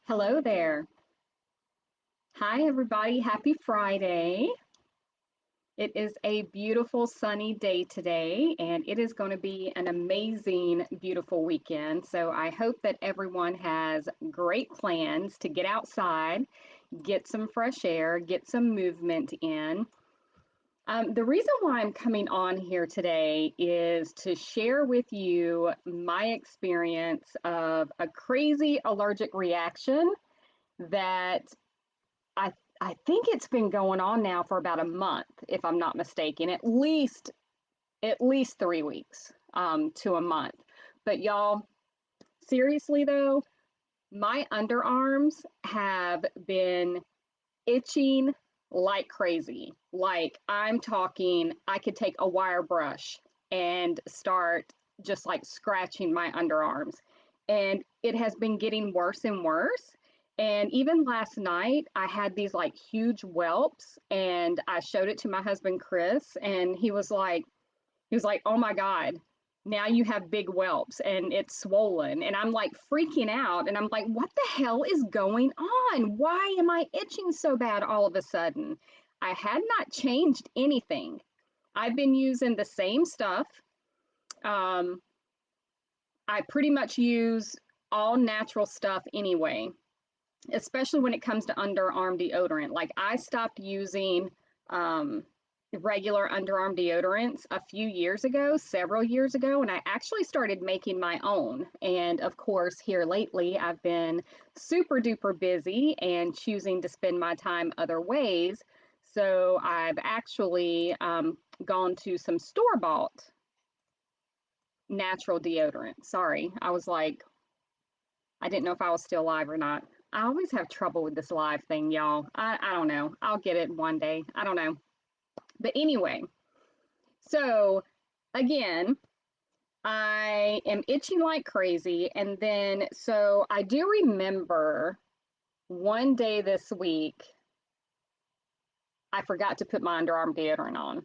Hello there. Hi, everybody. Happy Friday. It is a beautiful sunny day today, and it is going to be an amazing, beautiful weekend. So I hope that everyone has great plans to get outside, get some fresh air, get some movement in. The reason why I'm coming on here today is to share with you my experience of a crazy allergic reaction that I I think it's been going on now for about a month, if I'm not mistaken. At least 3 weeks to a month. But y'all, seriously though, my underarms have been itching like crazy. Like I'm talking, I could take a wire brush and start just like scratching my underarms. And it has been getting worse and worse. And even last night, I had these like huge whelps, and I showed it to my husband Chris, and he was like, "Oh my God, now you have big whelps and it's swollen." And I'm like freaking out. And I'm like, what the hell is going on? Why am I itching so bad all of a sudden? I had not changed anything. I've been using the same stuff. Um, I pretty much use all natural stuff anyway, especially when it comes to underarm deodorant. Like I stopped using um, regular underarm deodorants a few years ago, several years ago, and I actually started making my own. And of course, here lately, I've been super duper busy and choosing to spend my time other ways. So I've actually gone to some store bought natural deodorant. Sorry, I was like, I didn't know if I was still live or not. I always have trouble with this live thing, y'all. I don't know. I'll get it one day. I don't know. But anyway, so again, I am itching like crazy. And then, so I do remember one day this week, I forgot to put my underarm deodorant on.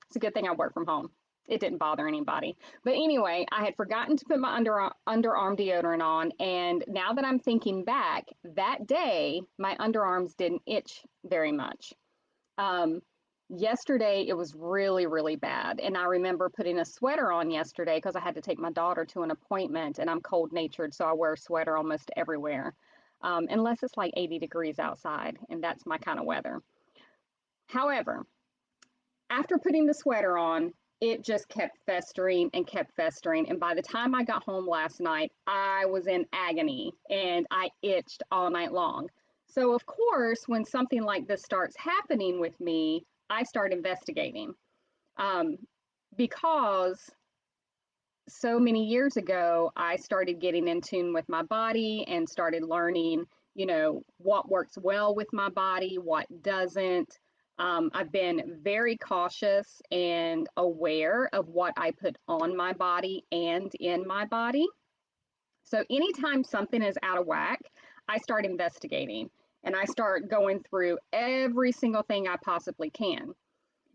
It's a good thing I work from home. It didn't bother anybody. But anyway, I had forgotten to put my underarm deodorant on. And now that I'm thinking back, that day, my underarms didn't itch very much. Um, Yesterday, it was really, really bad. And I remember putting a sweater on yesterday because I had to take my daughter to an appointment, and I'm cold natured, so I wear a sweater almost everywhere, unless it's like 80 degrees outside, and that's my kind of weather. However, after putting the sweater on, it just kept festering and kept festering. And by the time I got home last night, I was in agony and I itched all night long. So, of course, when something like this starts happening with me, I start investigating um, because so many years ago, I started getting in tune with my body and started learning, what works well with my body, what doesn't. I've been very cautious and aware of what I put on my body and in my body. So anytime something is out of whack, I start investigating and I start going through every single thing I possibly can.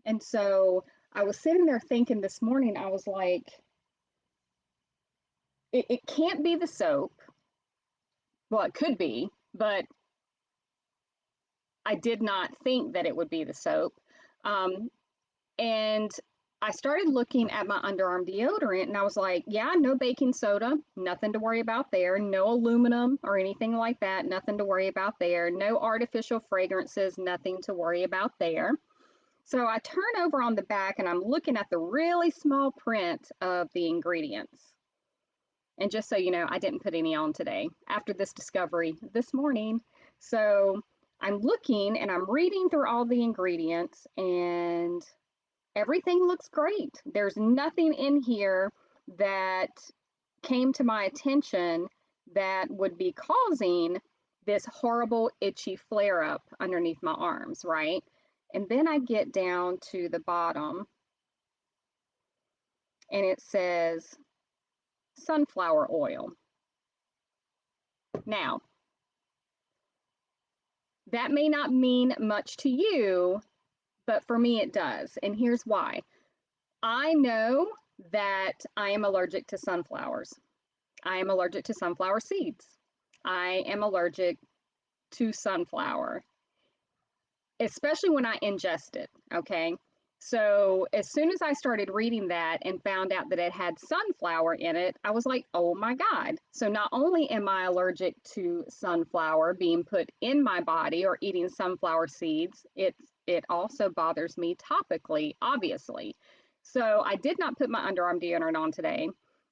And so I was sitting there thinking this morning, I was like, it can't be the soap. Well, it could be, but I did not think that it would be the soap. Um, and I started looking at my underarm deodorant and I was like, yeah, no baking soda, nothing to worry about there. No aluminum or anything like that, nothing to worry about there. No artificial fragrances, nothing to worry about there. So I turn over on the back and I'm looking at the really small print of the ingredients. And just so you know, I didn't put any on today after this discovery this morning. So I'm looking and I'm reading through all the ingredients and everything looks great. There's nothing in here that came to my attention that would be causing this horrible itchy flare up underneath my arms, right? And then I get down to the bottom and it says sunflower oil. Now, that may not mean much to you, but for me it does. And here's why. I know that I am allergic to sunflowers. I am allergic to sunflower seeds. I am allergic to sunflower, especially when I ingest it. Okay. So as soon as I started reading that and found out that it had sunflower in it, I was like, oh my God. So not only am I allergic to sunflower being put in my body or eating sunflower seeds, it also bothers me topically, obviously. So I did not put my underarm deodorant on today.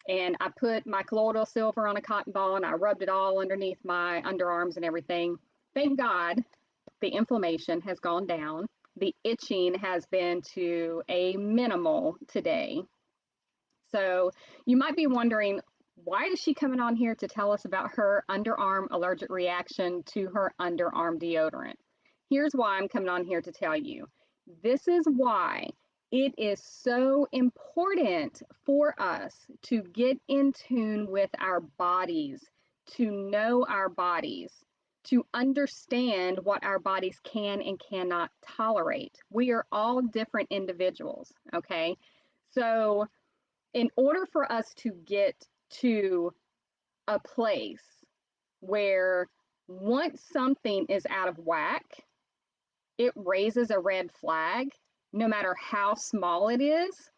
And I put my colloidal silver on a cotton ball and I rubbed it all underneath my underarms and everything. Thank God the inflammation has gone down. The itching has been to a minimal today. So you might be wondering, why is she coming on here to tell us about her underarm allergic reaction to her underarm deodorant? Here's why I'm coming on here to tell you. This is why it is so important for us to get in tune with our bodies, to know our bodies, to understand what our bodies can and cannot tolerate. We are all different individuals, okay? So, in order for us to get to a place where once something is out of whack, it raises a red flag, no matter how small it is,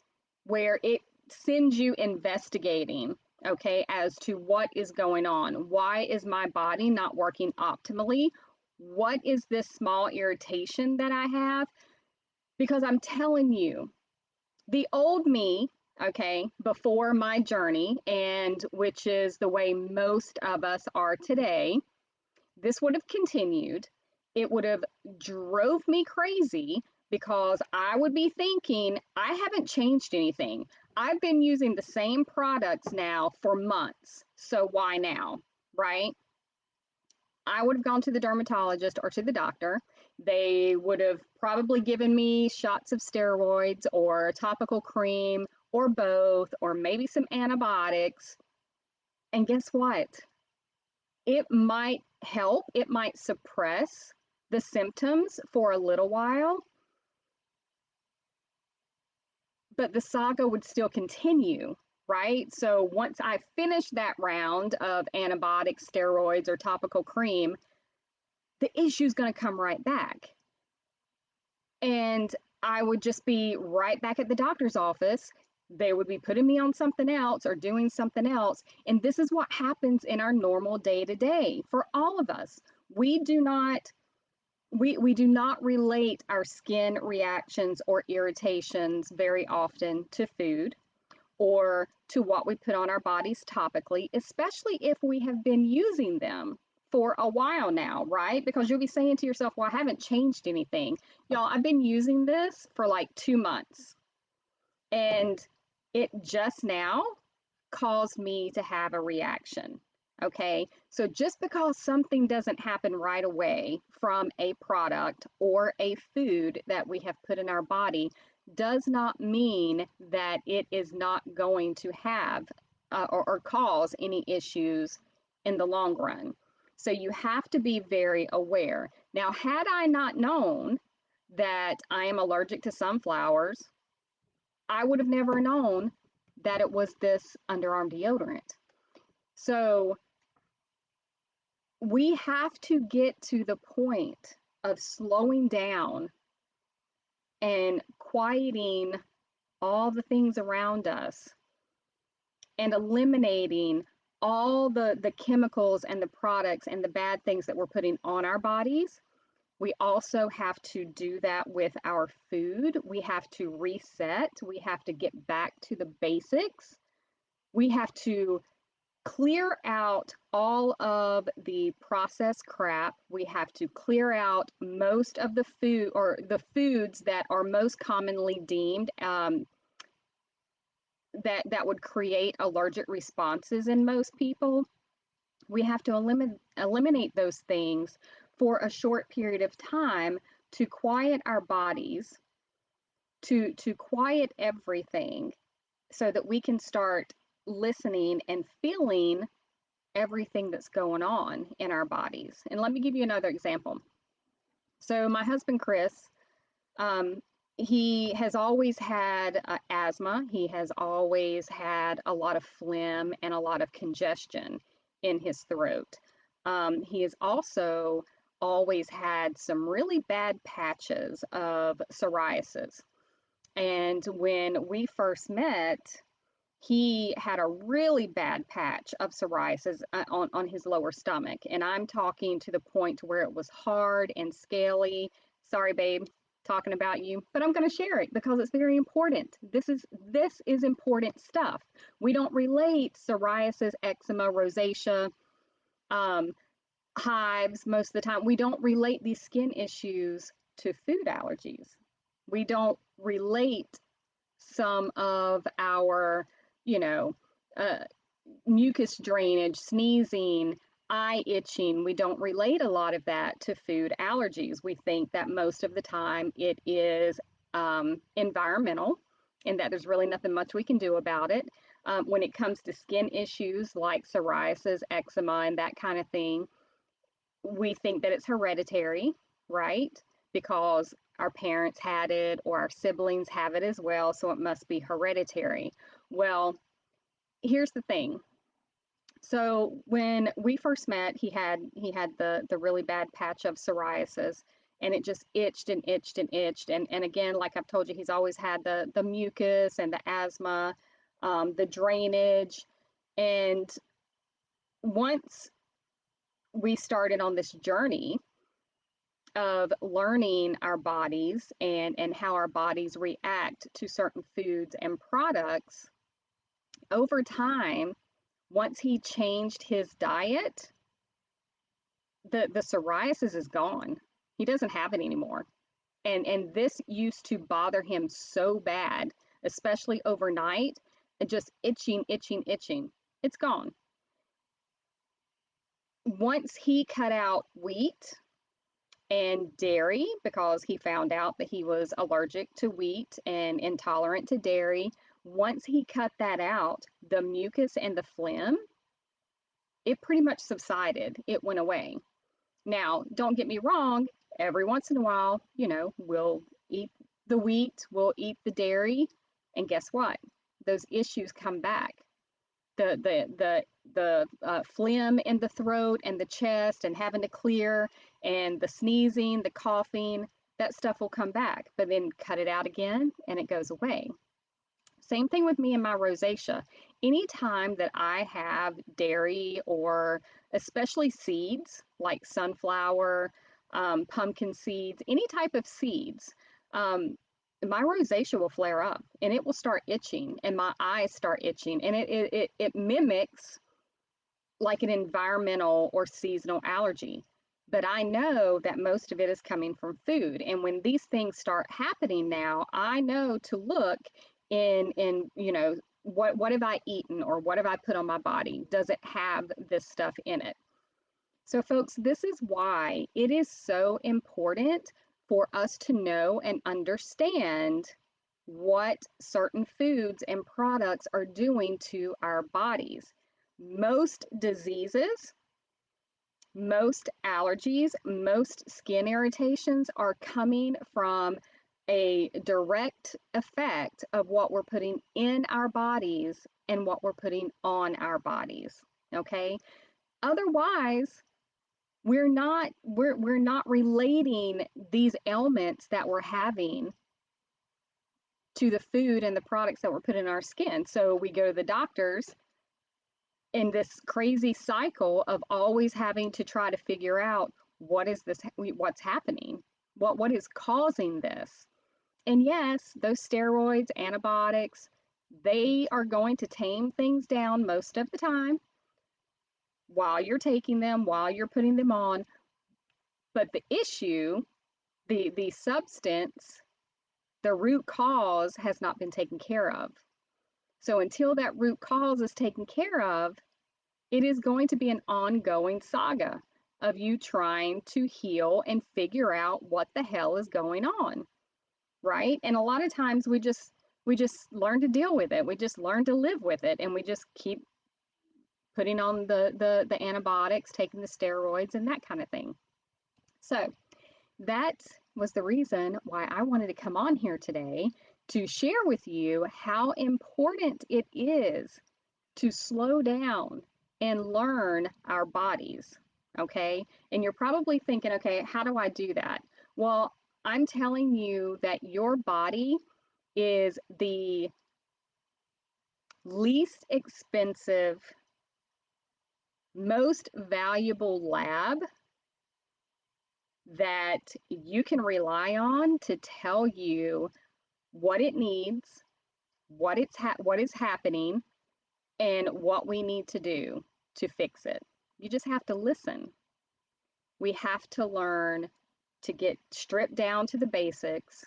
where it sends you investigating, okay, as to what is going on. Why is my body not working optimally? What is this small irritation that I have? Because I'm telling you, the old me, okay, before my journey, and which is the way most of us are today, this would have continued. It would have drove me crazy because I would be thinking, I haven't changed anything. I've been using the same products now for months. So why now? Right? I would have gone to the dermatologist or to the doctor. They would have probably given me shots of steroids or topical cream or both, or maybe some antibiotics. And guess what? It might help, it might suppress the symptoms for a little while, but the saga would still continue, right? So once I finish that round of antibiotics, steroids, or topical cream, the issue's going to come right back. And I would just be right back at the doctor's office. They would be putting me on something else or doing something else. And this is what happens in our normal day to day for all of us. We do not we do not relate our skin reactions or irritations very often to food or to what we put on our bodies topically, especially if we have been using them for a while now, right? Because you'll be saying to yourself, well, I haven't changed anything. Y'all, I've been using this for like 2 months, and it just now caused me to have a reaction. Okay, so just because something doesn't happen right away from a product or a food that we have put in our body does not mean that it is not going to have or cause any issues in the long run. So you have to be very aware. Now, had I not known that I am allergic to sunflowers, I would have never known that it was this underarm deodorant. So we have to get to the point of slowing down and quieting all the things around us and eliminating all the chemicals and the products and the bad things that we're putting on our bodies. We also have to do that with our food. We have to reset. We have to get back to the basics. We have to clear out all of the processed crap. We have to clear out most of the food or the foods that are most commonly deemed that would create allergic responses in most people. We have to eliminate those things for a short period of time to quiet our bodies, to quiet everything so that we can start listening and feeling everything that's going on in our bodies. And let me give you another example. So my husband, Chris, um, he has always had asthma. He has always had a lot of phlegm and a lot of congestion in his throat. He has also always had some really bad patches of psoriasis. And when we first met, he had a really bad patch of psoriasis on his lower stomach. And I'm talking to the point where it was hard and scaly. Sorry, babe, talking about you, but I'm going to share it because it's very important. This is important stuff. We don't relate psoriasis, eczema, rosacea, um, hives most of the time. We don't relate these skin issues to food allergies. We don't relate some of our, you know, uh, mucus drainage, sneezing, eye itching. We don't relate a lot of that to food allergies. We think that most of the time it is environmental and that there's really nothing much we can do about it. When it comes to skin issues like psoriasis, eczema, and that kind of thing, we think that it's hereditary, right? Because our parents had it or our siblings have it as well, so it must be hereditary. Well, here's the thing. So when we first met, he had the really bad patch of psoriasis, and it just itched and itched and itched. And again, like I've told you, he's always had the mucus and the asthma, the drainage. And once we started on this journey of learning our bodies and how our bodies react to certain foods and products over time, once he changed his diet, the psoriasis is gone. He doesn't have it anymore. And this used to bother him so bad, especially overnight, and just itching, itching, itching. It's gone. Once he cut out wheat and dairy because he found out that he was allergic to wheat and intolerant to dairy. Once he cut that out, the mucus and the phlegm, it pretty much subsided. It went away. Now, don't get me wrong, every once in a while, we'll eat the wheat, we'll eat the dairy, and guess what? Those issues come back. The phlegm in the throat and the chest and having to clear and the sneezing, the coughing, that stuff will come back, but then cut it out again and it goes away. Same thing with me and my rosacea. Anytime that I have dairy or especially seeds like sunflower, pumpkin seeds, any type of seeds, um, my rosacea will flare up and it will start itching and my eyes start itching and it mimics like an environmental or seasonal allergy. But I know that most of it is coming from food. And when these things start happening now, I know to look in what have I eaten or what have I put on my body? Does it have this stuff in it? So folks, this is why it is so important for us to know and understand what certain foods and products are doing to our bodies. Most diseases, most allergies, most skin irritations are coming from a direct effect of what we're putting in our bodies and what we're putting on our bodies. Okay? Otherwise, we're not relating these ailments that we're having to the food and the products that we're putting in our skin. So we go to the doctors in this crazy cycle of always having to try to figure out what's happening, what is causing this. And yes, those steroids, antibiotics, they are going to tame things down most of the time while you're taking them, while you're putting them on. But the issue, the substance, the root cause has not been taken care of. So until that root cause is taken care of, it is going to be an ongoing saga of you trying to heal and figure out what the hell is going on, right? And a lot of times we just learn to deal with it. We just learn to live with it, and we just keep putting on the antibiotics, taking the steroids, and that kind of thing. So that was the reason why I wanted to come on here today to share with you how important it is to slow down and learn our bodies. Okay. And you're probably thinking, okay, how do I do that? Well, I'm telling you that your body is the least expensive, most valuable lab that you can rely on to tell you what it needs, what is happening, and what we need to do to fix it. You just have to listen. We have to learn to get stripped down to the basics,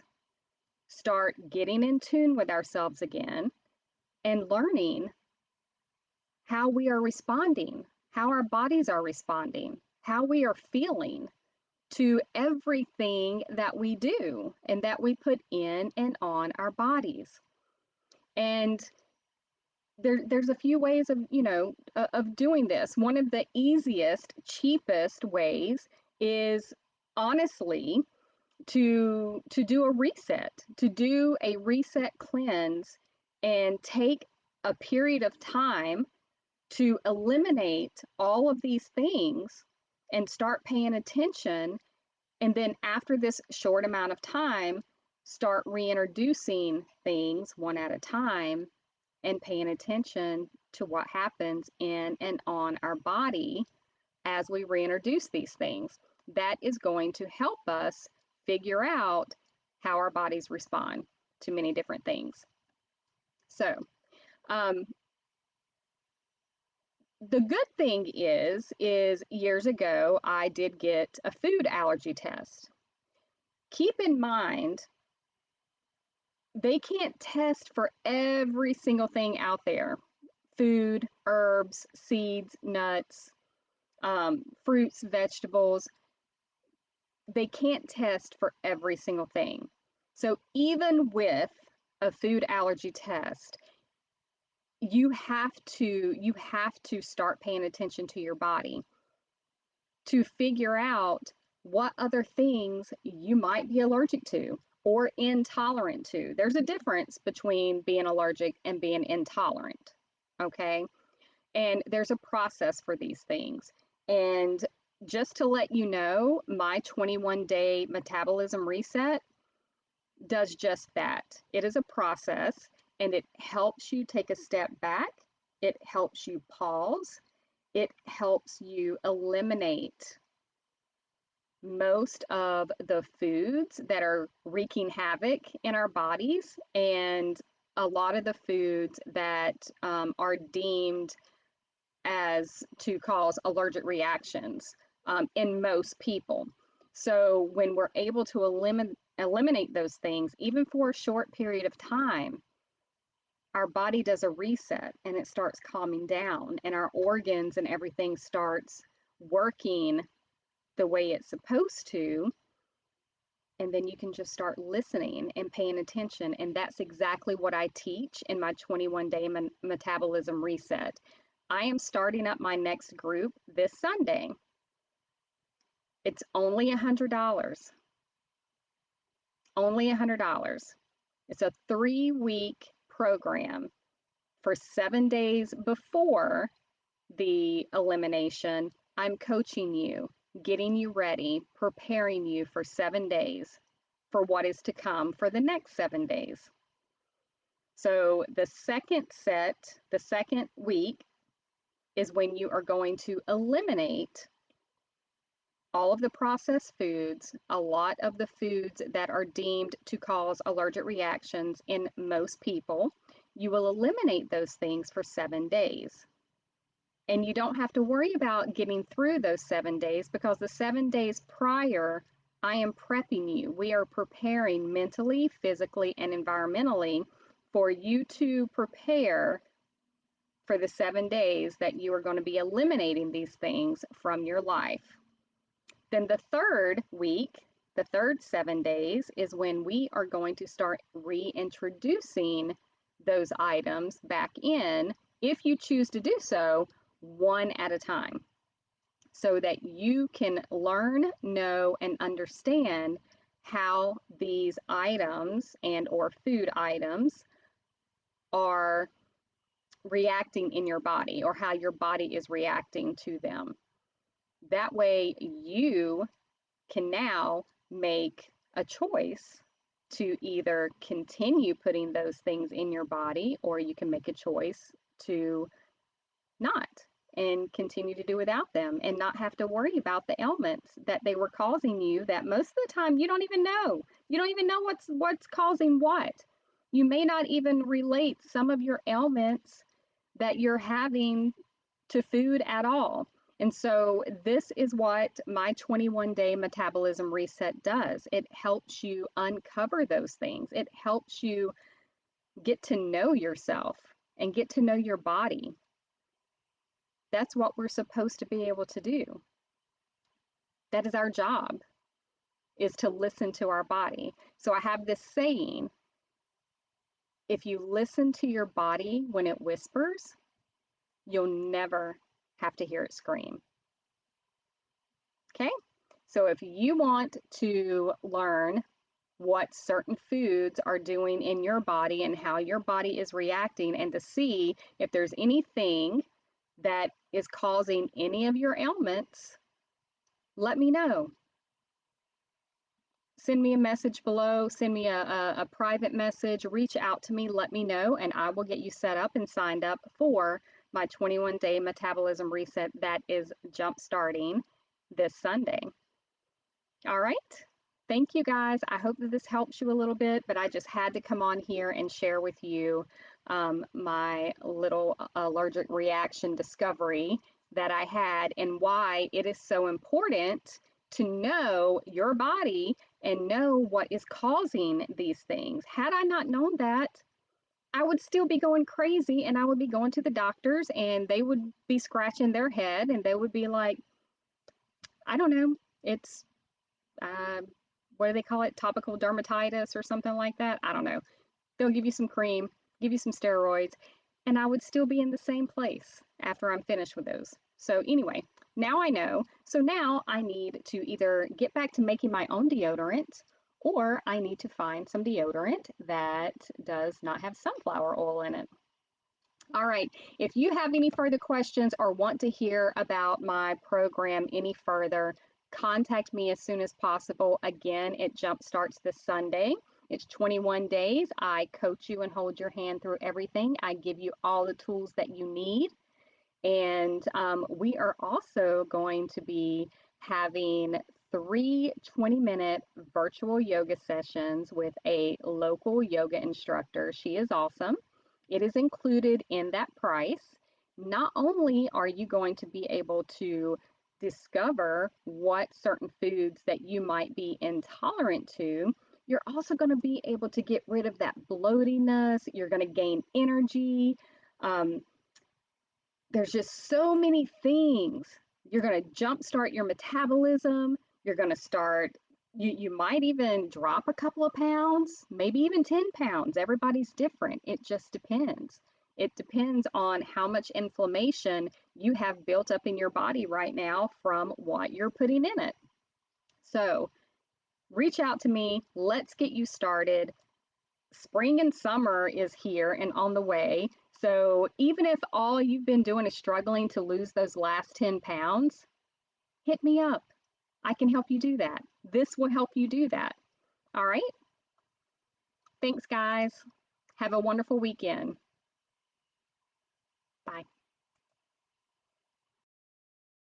start getting in tune with ourselves again, and learning how we are responding, how our bodies are responding, how we are feeling to everything that we do and that we put in and on our bodies. And there's a few ways of, of doing this. One of the easiest, cheapest ways is honestly to do a reset, to do a reset cleanse and take a period of time to eliminate all of these things and start paying attention. And then after this short amount of time, start reintroducing things one at a time and paying attention to what happens in and on our body as we reintroduce these things. That is going to help us figure out how our bodies respond to many different things. So, um, the good thing is years ago I did get a food allergy test. Keep in mind, they can't test for every single thing out there: food, herbs, seeds, nuts, fruits, vegetables. They can't test for every single thing. So even with a food allergy test, you have to start paying attention to your body to figure out what other things you might be allergic to or intolerant to. There's a difference between being allergic and being intolerant. Okay? And there's a process for these things. And just to let you know, my 21-day metabolism reset does just that. It is a process and it helps you take a step back. It helps you pause. It helps you eliminate most of the foods that are wreaking havoc in our bodies and a lot of the foods that are deemed as to cause allergic reactions in most people. So when we're able to eliminate those things, even for a short period of time, our body does a reset and it starts calming down, and our organs and everything starts working the way it's supposed to. And then you can just start listening and paying attention. And that's exactly what I teach in my 21-day metabolism reset. I am starting up my next group this Sunday. It's only $100. Only $100. It's a 3-week program for 7 days before the elimination. I'm coaching you, getting you ready, preparing you for 7 days for what is to come for the next 7 days. So the second week is when you are going to eliminate all of the processed foods, a lot of the foods that are deemed to cause allergic reactions in most people. You will eliminate those things for 7 days. And you don't have to worry about getting through those 7 days, because the 7 days prior, I am prepping you. We are preparing mentally, physically, and environmentally for you to prepare for the 7 days that you are going to be eliminating these things from your life. Then the third week, the third 7 days, is when we are going to start reintroducing those items back in, if you choose to do so, one at a time, so that you can learn, know, and understand how these items and or food items are reacting in your body, or how your body is reacting to them. That way you can now make a choice to either continue putting those things in your body, or you can make a choice to not and continue to do without them and not have to worry about the ailments that they were causing you, that most of the time you don't even know. You don't even know what's causing what. You may not even relate some of your ailments that you're having to food at all. And so this is what my 21-day metabolism reset does. It helps you uncover those things. It helps you get to know yourself and get to know your body. That's what we're supposed to be able to do. That is our job, is to listen to our body. So I have this saying, if you listen to your body when it whispers, you'll never have to hear it scream. Okay? So if you want to learn what certain foods are doing in your body and how your body is reacting, and to see if there's anything that is causing any of your ailments, let me know. Send me a message below, send me a private message, reach out to me, let me know, and I will get you set up and signed up for my 21-day metabolism reset that is jump starting this Sunday. All right. Thank you guys. I hope that this helps you a little bit, but I just had to come on here and share with you my little allergic reaction discovery that I had, and why it is so important to know your body and know what is causing these things. Had I not known that, I would still be going crazy, and I would be going to the doctors and they would be scratching their head and they would be like, I don't know, it's uh, what do they call it? Topical dermatitis or something like that. I don't know. They'll give you some cream, give you some steroids, and I would still be in the same place after I'm finished with those. So, anyway, now I know. So, now I need to either get back to making my own deodorant, or I need to find some deodorant that does not have sunflower oil in it. All right. If you have any further questions or want to hear about my program any further, contact me as soon as possible. Again, it jump starts this Sunday. It's 21 days. I coach you and hold your hand through everything. I give you all the tools that you need. And we are also going to be having 3 20-minute virtual yoga sessions with a local yoga instructor. She is awesome. It is included in that price. Not only are you going to be able to discover what certain foods that you might be intolerant to, you're also going to be able to get rid of that bloatiness. You're going to gain energy. Um, there's just so many things. You're going to jumpstart your metabolism. You're going to start, you might even drop a couple of pounds, maybe even 10 pounds. Everybody's different. It just depends. It depends on how much inflammation you have built up in your body right now from what you're putting in it. So reach out to me. Let's get you started. Spring and summer is here and on the way. So even if all you've been doing is struggling to lose those last 10 pounds, hit me up. I can help you do that. This will help you do that. All right. Thanks, guys. Have a wonderful weekend. Bye.